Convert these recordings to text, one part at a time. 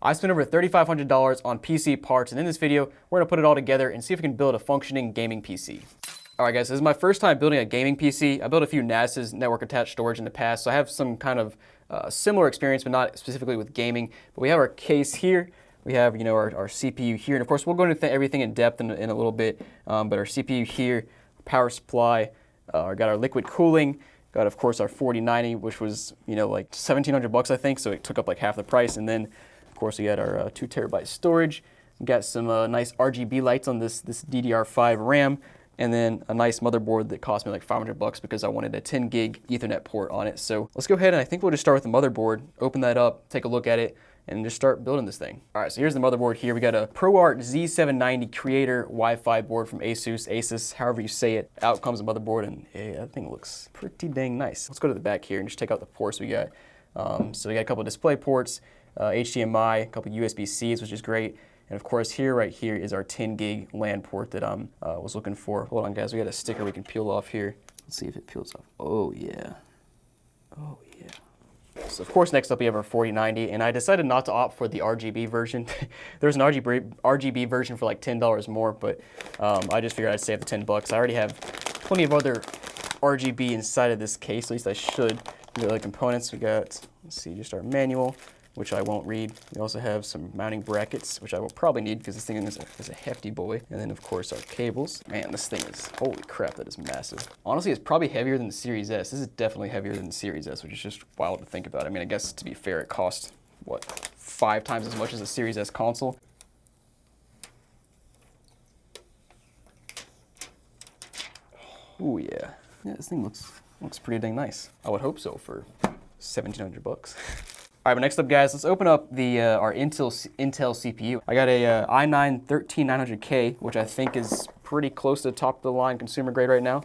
I spent over $3,500 on PC parts, and in this video, we're gonna put it all together and see if we can build a functioning gaming PC. All right, guys, this is my first time building a gaming PC. I built a few NAS's network attached storage in the past, so I have some kind of similar experience, but not specifically with gaming. But we have our case here. We have, our CPU here, and of course, we'll go into everything in depth in a little bit. But our CPU here, power supply, got our liquid cooling, got of course our 4090, which was like $1,700 I think, so it took up like half the price. And then of course we got our 2 terabyte storage. We got some nice RGB lights on this DDR5 RAM. And then a nice motherboard that cost me like $500 because I wanted a 10 gig Ethernet port on it. So let's go ahead and I think we'll just start with the motherboard, open that up, take a look at it, and just start building this thing. All right, so here's the motherboard here. We got a ProArt Z790 Creator Wi-Fi board from Asus, however you say it. Out comes the motherboard, and hey, that thing looks pretty dang nice. Let's go to the back here and just take out the ports we got. So we got a couple of display ports, HDMI, a couple USB-Cs, which is great. And of course, right here is our 10 gig LAN port that I was looking for. Hold on, guys, we got a sticker we can peel off here. Let's see if it peels off. Oh, yeah. Oh, yeah. So of course, next up we have our 4090, and I decided not to opt for the RGB version. There's an RGB version for like $10 more, but I just figured I'd save the $10. I already have plenty of other RGB inside of this case, at least I should. The other components we got, let's see, just our manual, which I won't read. We also have some mounting brackets, which I will probably need because this thing is a hefty boy. And then of course our cables. Man, this thing is, holy crap, that is massive. Honestly, it's probably heavier than the Series S. This is definitely heavier than the Series S, which is just wild to think about. I mean, I guess to be fair, it cost, what, 5 times as much as a Series S console. Ooh, yeah. Yeah, this thing looks pretty dang nice. I would hope so for $1,700. All right, but next up, guys, let's open up our Intel CPU. I got a i9-13900K, which I think is pretty close to the top of the line consumer grade right now.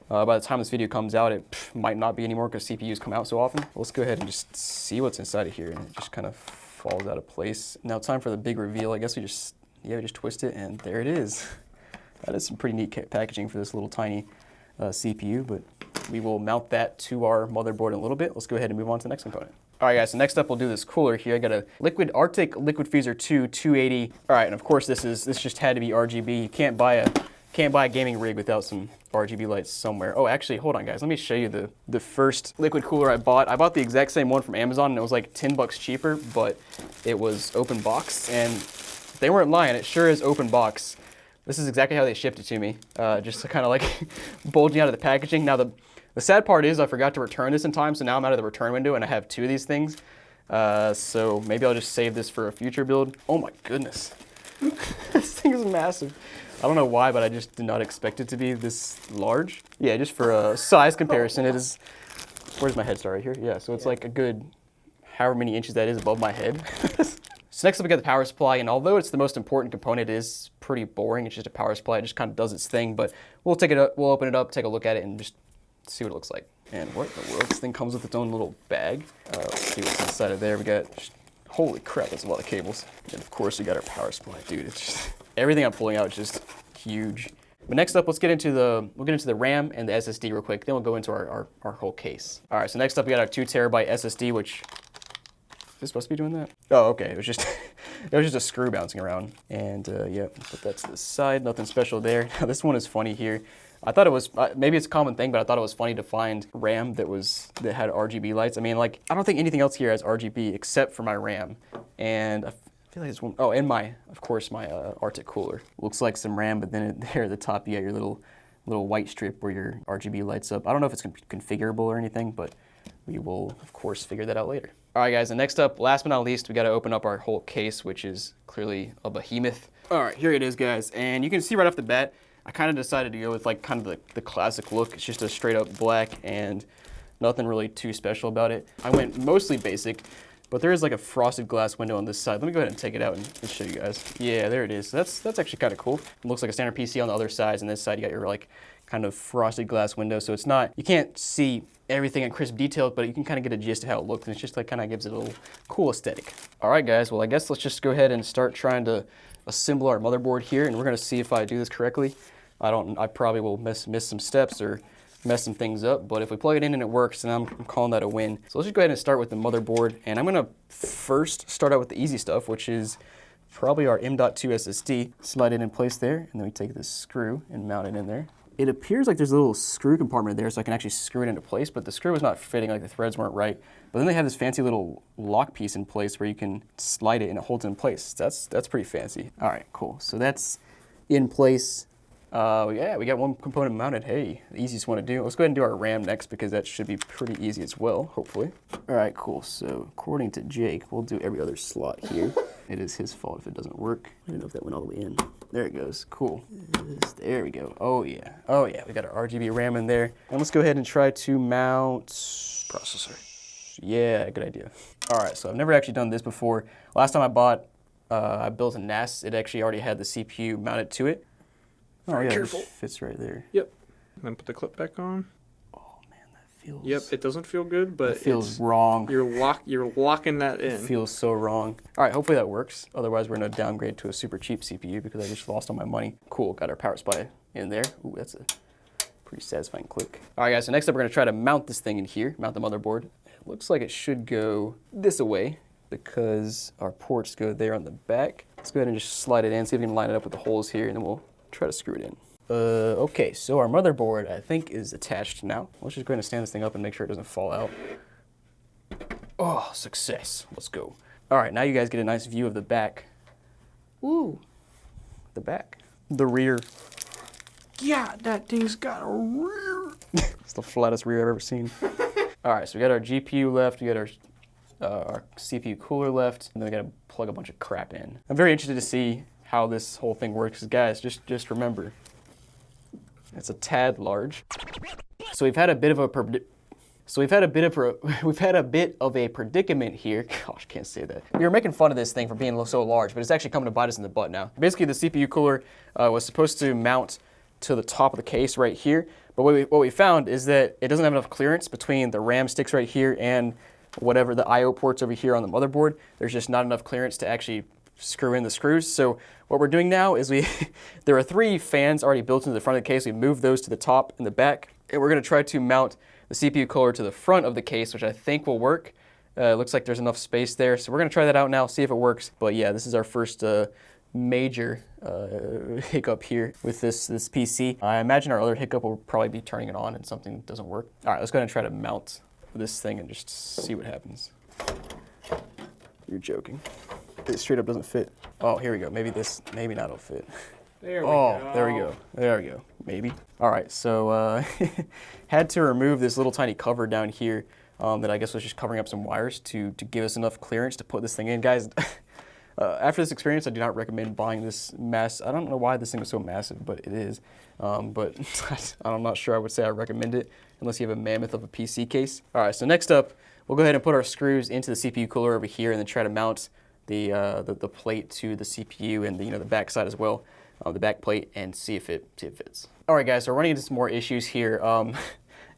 By the time this video comes out, it might not be anymore because CPUs come out so often. Let's go ahead and just see what's inside of here, and it just kind of falls out of place. Now time for the big reveal. I guess we just twist it, and there it is. That is some pretty neat packaging for this little tiny CPU, but we will mount that to our motherboard in a little bit. Let's go ahead and move on to the next component. All right, guys, so next up we'll do this cooler here. I got a Arctic Liquid Freezer 2 280. All right, and of course this just had to be RGB. You can't buy a gaming rig without some RGB lights somewhere. Oh, actually, hold on, guys. Let me show you the first liquid cooler I bought. I bought the exact same one from Amazon, and it was like $10 cheaper, but it was open box, and they weren't lying. It sure is open box. This is exactly how they shipped it to me, just to kind of like bulging out of the packaging. Now the sad part is I forgot to return this in time, so now I'm out of the return window and I have 2 of these things. So maybe I'll just save this for a future build. Oh my goodness. This thing is massive. I don't know why, but I just did not expect it to be this large. Yeah, just for a size comparison, it is, where's my head start right here? Yeah, so it's like a good, however many inches that is above my head. So next up we got the power supply, and although it's the most important component, it is pretty boring. It's just a power supply. It just kind of does its thing, but we'll open it up, take a look at it, and just see what it looks like. And what in the world? This thing comes with its own little bag. Let's see what's inside of there. We got, holy crap, that's a lot of cables. And of course we got our power supply. Dude, it's just, everything I'm pulling out is just huge. But next up, we'll get into the RAM and the SSD real quick. Then we'll go into our whole case. All right, so next up we got our 2 terabyte SSD, which, is this supposed to be doing that? Oh, okay, it was just a screw bouncing around. And yeah, put that to the side, nothing special there. Now this one is funny here. I thought it was, maybe it's a common thing, but I thought it was funny to find RAM that had RGB lights. I mean, like, I don't think anything else here has RGB except for my RAM. And I feel like it's one, oh, and of course, my Arctic cooler. Looks like some RAM, but then there at the top, you got your little white strip where your RGB lights up. I don't know if it's configurable or anything, but we will, of course, figure that out later. All right, guys, and next up, last but not least, we got to open up our whole case, which is clearly a behemoth. All right, here it is, guys. And you can see right off the bat, I kind of decided to go with like kind of the classic look. It's just a straight up black and nothing really too special about it. I went mostly basic, but there is like a frosted glass window on this side. Let me go ahead and take it out and show you guys. Yeah, there it is. So that's actually kind of cool. It looks like a standard PC on the other side, and this side you got your like kind of frosted glass window. So it's not, you can't see everything in crisp detail, but you can kind of get a gist of how it looks, and it's just like kind of gives it a little cool aesthetic. All right, guys, well, I guess let's just go ahead and start trying to assemble our motherboard here, and we're gonna see if I do this correctly. I probably will miss some steps or mess some things up, but if we plug it in and it works, then I'm calling that a win. So let's just go ahead and start with the motherboard, and I'm gonna first start out with the easy stuff, which is probably our M.2 SSD. Slide it in place there, and then we take this screw and mount it in there. It appears like there's a little screw compartment there so I can actually screw it into place, but the screw is not fitting, like the threads weren't right. But then they have this fancy little lock piece in place where you can slide it and it holds it in place. That's pretty fancy. All right, cool. So that's in place. Yeah, we got one component mounted. Hey, the easiest one to do. Let's go ahead and do our RAM next because that should be pretty easy as well, hopefully. All right, cool. So according to Jake, we'll do every other slot here. It is his fault if it doesn't work. I don't know if that went all the way in. There it goes. Cool. There we go. Oh yeah. Oh yeah. We got our RGB RAM in there. And let's go ahead and try to mount processor. Yeah, good idea. All right. So I've never actually done this before. Last time I built a NAS. It actually already had the CPU mounted to it. Oh yeah, careful. It fits right there. Yep. And then put the clip back on. Feels, yep, it doesn't feel good, but it feels wrong. You're locking that in. It feels so wrong. All right, hopefully that works. Otherwise, we're gonna downgrade to a super cheap CPU because I just lost all my money. Cool, got our power supply in there. Ooh, that's a pretty satisfying click. All right, guys, so next up, we're gonna try to mount this thing in here, mount the motherboard. It looks like it should go this way because our ports go there on the back. Let's go ahead and just slide it in, see if we can line it up with the holes here, and then we'll try to screw it in. Okay, so our motherboard, I think, is attached now. Let's just go ahead and stand this thing up and make sure it doesn't fall out. Oh, success. Let's go. All right, now you guys get a nice view of the back. Ooh, the back. The rear. Yeah, that thing's got a rear. It's the flattest rear I've ever seen. All right, so we got our GPU left, we got our CPU cooler left, and then we got to plug a bunch of crap in. I'm very interested to see how this whole thing works, guys. Just remember, it's a tad large. So we've had a bit of a predicament here. Gosh, can't say that. We were making fun of this thing for being so large, but it's actually coming to bite us in the butt now. Basically, the CPU cooler was supposed to mount to the top of the case right here, but what we found is that it doesn't have enough clearance between the RAM sticks right here and whatever the I/O ports over here on the motherboard. There's just not enough clearance to actually screw in the screws. So what we're doing now is there are 3 fans already built into the front of the case. We moved those to the top and the back, and we're gonna try to mount the CPU cooler to the front of the case, which I think will work. It looks like there's enough space there. So we're gonna try that out now, see if it works. But yeah, this is our first major hiccup here with this PC. I imagine our other hiccup will probably be turning it on and something doesn't work. All right, let's go ahead and try to mount this thing and just see what happens. You're joking. It straight up doesn't fit. Oh, here we go. Maybe not it'll fit. There we go. There we go. There we go. Maybe. All right, so had to remove this little tiny cover down here that I guess was just covering up some wires to give us enough clearance to put this thing in. Guys, after this experience, I do not recommend buying this mass. I don't know why this thing was so massive, but it is. But I'm not sure I would say I recommend it unless you have a mammoth of a PC case. All right, so next up, we'll go ahead and put our screws into the CPU cooler over here and then try to mount the plate to the CPU and the back side as well, the back plate, and see if it fits. All right, guys, so we're running into some more issues here, and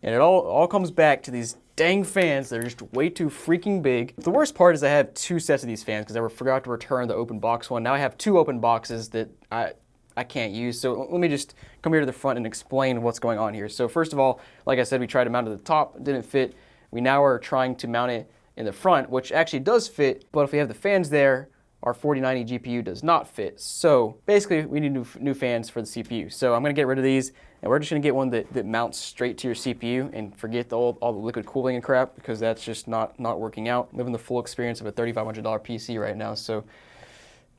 it all comes back to these dang fans that are just way too freaking big. The worst part is I have 2 sets of these fans because I forgot to return the open box one. Now I have 2 open boxes that I can't use. So let me just come here to the front and explain what's going on here. So first of all, like I said, we tried to mount it at the top, it didn't fit. We now are trying to mount it in the front, which actually does fit, but if we have the fans there, our 4090 GPU does not fit. So basically, we need new fans for the CPU. So I'm gonna get rid of these, and we're just gonna get one that mounts straight to your CPU and forget all the liquid cooling and crap, because that's just not working out. Living the full experience of a $3,500 PC right now. So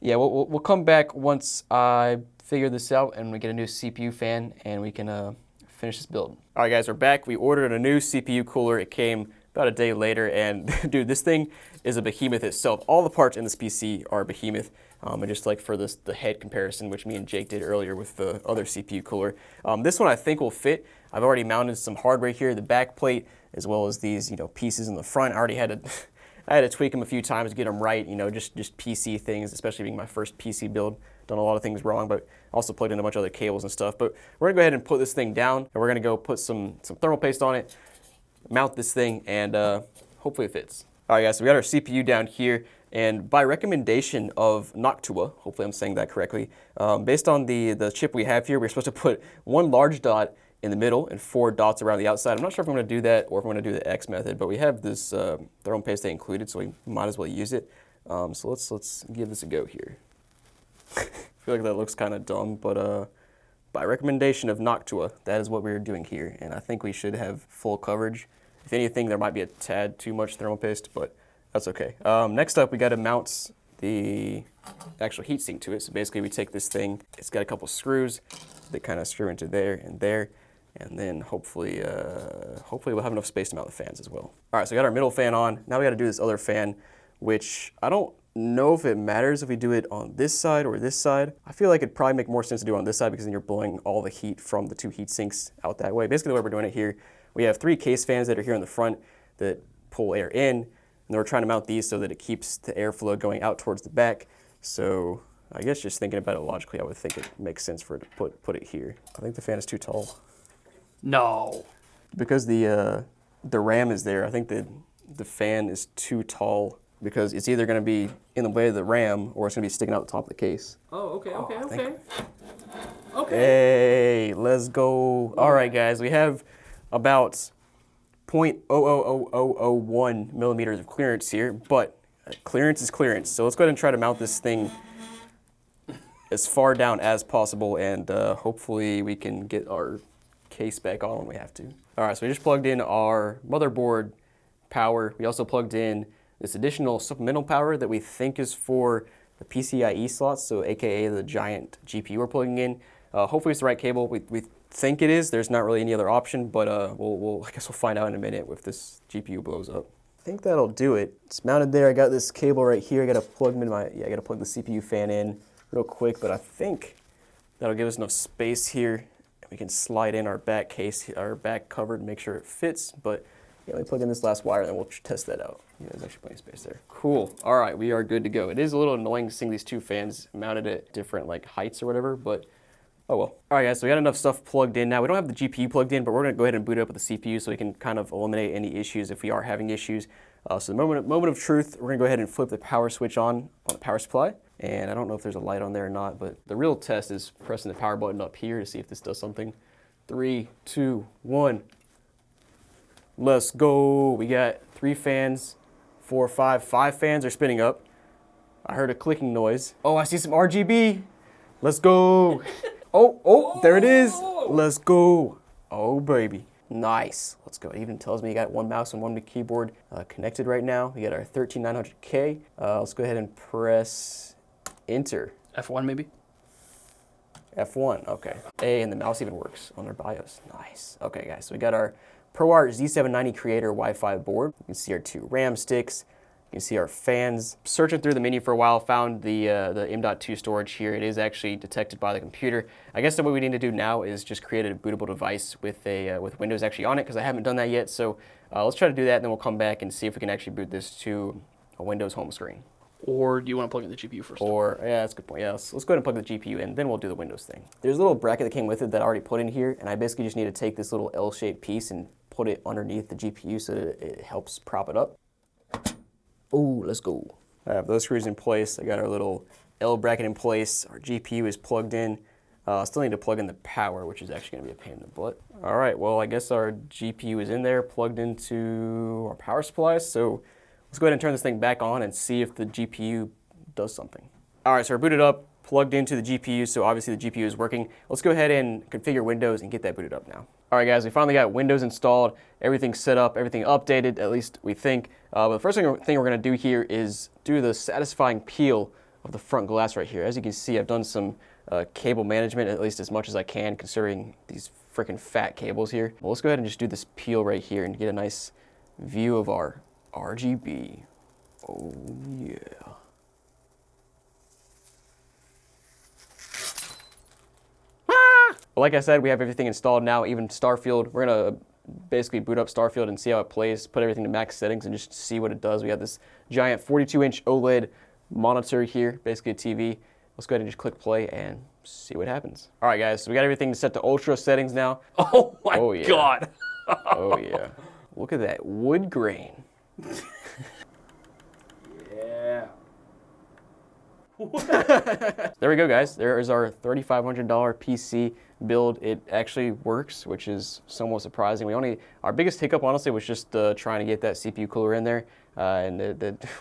yeah, we'll come back once I figure this out and we get a new CPU fan and we can finish this build. All right, guys, we're back. We ordered a new CPU cooler. It came about a day later, and dude, this thing is a behemoth itself. All the parts in this PC are behemoth. And just like for the head comparison, which me and Jake did earlier with the other CPU cooler, this one I think will fit. I've already mounted some hardware here, the back plate, as well as these pieces in the front. I already had to I had to tweak them a few times to get them right. Just PC things, especially being my first PC build. Done a lot of things wrong, but also plugged in a bunch of other cables and stuff. But we're gonna go ahead and put this thing down, and we're gonna go put some thermal paste on it, mount this thing, and hopefully it fits. All right, guys, so we got our CPU down here, and by recommendation of Noctua, hopefully I'm saying that correctly, based on the chip we have here, we're supposed to put one large dot in the middle and 4 dots around the outside. I'm not sure if I'm going to do that or if I'm going to do the X method, but we have this thermal paste they included, so we might as well use it. So let's give this a go here. I feel like that looks kind of dumb, but by recommendation of Noctua, that is what we're doing here, and I think we should have full coverage. If anything, there might be a tad too much thermal paste, but that's okay. Next up, we got to mount the actual heatsink to it. So basically, we take this thing. It's got a couple screws that kind of screw into there, and then hopefully we'll have enough space to mount the fans as well. All right, so we got our middle fan on. Now we got to do this other fan, which I don't know if it matters if we do it on this side or this side. I feel like it'd probably make more sense to do it on this side because then you're blowing all the heat from the 2 heat sinks out that way. Basically, the way we're doing it here, we have 3 case fans that are here in the front that pull air in, and then we're trying to mount these so that it keeps the airflow going out towards the back. So I guess just thinking about it logically, I would think it makes sense for it to put it here. I think the fan is too tall. No. Because the ram is there, I think the fan is too tall because it's either going to be in the way of the ram or it's going to be sticking out the top of the case. Oh, okay. Hey, let's go. All right, guys, we have about 0.00001 millimeters of clearance here, but clearance is clearance. So let's go ahead and try to mount this thing as far down as possible, and hopefully we can get our case back on when we have to. All right, so we just plugged in our motherboard power. We also plugged in this additional supplemental power that we think is for the PCIe slots, so AKA the giant GPU we're plugging in. Hopefully it's the right cable. We think it is. There's not really any other option, but I guess we'll find out in a minute if this GPU blows up. I think that'll do it. It's mounted there. I got this cable right here. I got to plug I got to plug the CPU fan in real quick, but I think that'll give us enough space here. We can slide in our back case, our back cover, and make sure it fits. But yeah, let me plug in this last wire, and then we'll test that out. Yeah, there's actually plenty of space there. Cool. All right, we are good to go. It is a little annoying seeing these 2 fans mounted at different heights or whatever, but oh well. All right, guys, so we got enough stuff plugged in. Now, we don't have the GPU plugged in, but we're going to go ahead and boot it up with the CPU so we can kind of eliminate any issues if we are having issues. So the moment of truth, we're going to go ahead and flip the power switch on the power supply. And I don't know if there's a light on there or not, but the real test is pressing the power button up here to see if this does something. 3, 2, 1. Let's go. We got 3 fans, 4, 5 fans are spinning up. I heard a clicking noise. Oh, I see some RGB. Let's go. Oh, there it is. Let's go. Oh, baby. Nice. Let's go. It even tells me you got 1 mouse and 1 keyboard connected right now. We got our 13900K. Let's go ahead and press enter. F1 maybe? F1, okay. And the mouse even works on our BIOS. Nice. Okay, guys, so we got our ProArt Z790 Creator Wi-Fi board. You can see our 2 RAM sticks. You can see our fans. Searching through the menu for a while, found the M.2 storage here. It is actually detected by the computer. I guess what we need to do now is just create a bootable device with Windows actually on it, because I haven't done that yet. So let's try to do that, and then we'll come back and see if we can actually boot this to a Windows home screen. Or do you want to plug in the GPU first? Or, yeah, that's a good point. Yeah, let's go ahead and plug the GPU in, then we'll do the Windows thing. There's a little bracket that came with it that I already put in here, and I basically just need to take this little L-shaped piece and put it underneath the GPU so that it helps prop it up. Oh, let's go. I have those screws in place. I got our little L bracket in place. Our GPU is plugged in. Still need to plug in the power, which is actually going to be a pain in the butt. All right, well, I guess our GPU is in there, plugged into our power supply. So let's go ahead and turn this thing back on and see if the GPU does something. All right, so we're booted up, plugged into the GPU, so obviously the GPU is working. Let's go ahead and configure Windows and get that booted up now. All right, guys, we finally got Windows installed, everything set up, everything updated, at least we think. But the first thing we're gonna do here is do the satisfying peel of the front glass right here. As you can see, I've done some cable management, at least as much as I can, considering these freaking fat cables here. Well, let's go ahead and just do this peel right here and get a nice view of our RGB. Oh, yeah. But like I said, we have everything installed now, even Starfield. We're gonna basically boot up Starfield and see how it plays, put everything to max settings and just see what it does. We have this giant 42-inch OLED monitor here, basically a TV. Let's go ahead and just click play and see what happens. All right, guys, so we got everything set to ultra settings now. Oh my God. Oh yeah. Look at that wood grain. Yeah. There we go, guys. There is our $3,500 PC build. It actually works, which is somewhat surprising. Our biggest hiccup, honestly, was just trying to get that CPU cooler in there, and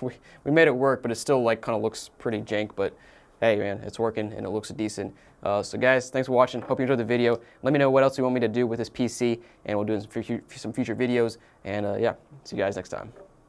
we made it work, but it still like kind of looks pretty jank. But hey, man, it's working and it looks decent. So guys, thanks for watching. Hope you enjoyed the video. Let me know what else you want me to do with this PC, and we'll do some future videos. And yeah, see you guys next time.